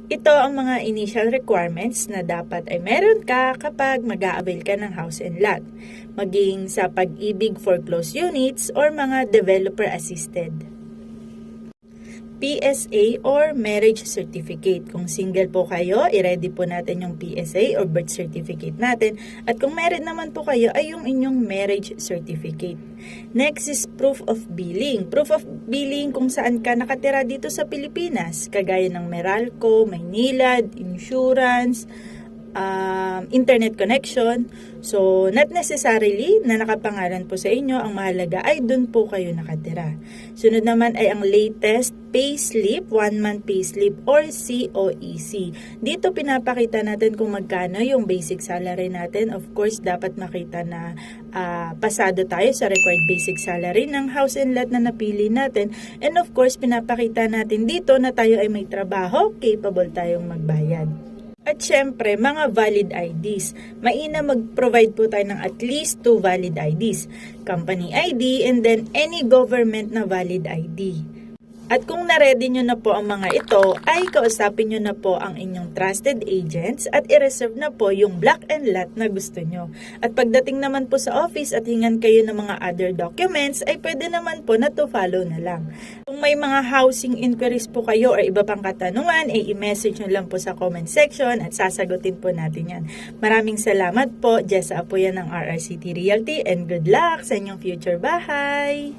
Ito ang mga initial requirements na dapat ay meron ka kapag mag-a-avail ka ng house and lot, maging sa pag-ibig foreclosed units or mga developer assisted. PSA or marriage certificate. Kung single po kayo, i-ready po natin yung PSA or birth certificate natin. At kung married naman po kayo, ay yung inyong marriage certificate. Next is proof of billing. Proof of billing kung saan ka nakatira dito sa Pilipinas, kagaya ng Meralco, Maynila, insurance, internet connection. So, not necessarily na nakapangalan po sa inyo, ang mahalaga ay dun po kayo nakatira. Sunod naman ay ang latest payslip, 1-month payslip or COEC. Dito pinapakita natin kung magkano yung basic salary natin. Of course, dapat makita na pasado tayo sa required basic salary ng house and lot na napili natin. And of course, pinapakita natin dito na tayo ay may trabaho, capable tayong magbayad. At syempre, mga valid IDs. Mainam mag-provide po tayo ng at least 2 valid IDs. Company ID and then any government na valid ID. At kung na-ready nyo na po ang mga ito, ay kausapin nyo na po ang inyong trusted agents at i-reserve na po yung block and lot na gusto nyo. At pagdating naman po sa office at hingan kayo ng mga other documents, ay pwede naman po na to follow na lang. Kung may mga housing inquiries po kayo or iba pang katanungan, ay i-message nyo lang po sa comment section at sasagutin po natin yan. Maraming salamat po. Jessa Apoyan ng RRCT Realty and good luck sa inyong future bahay!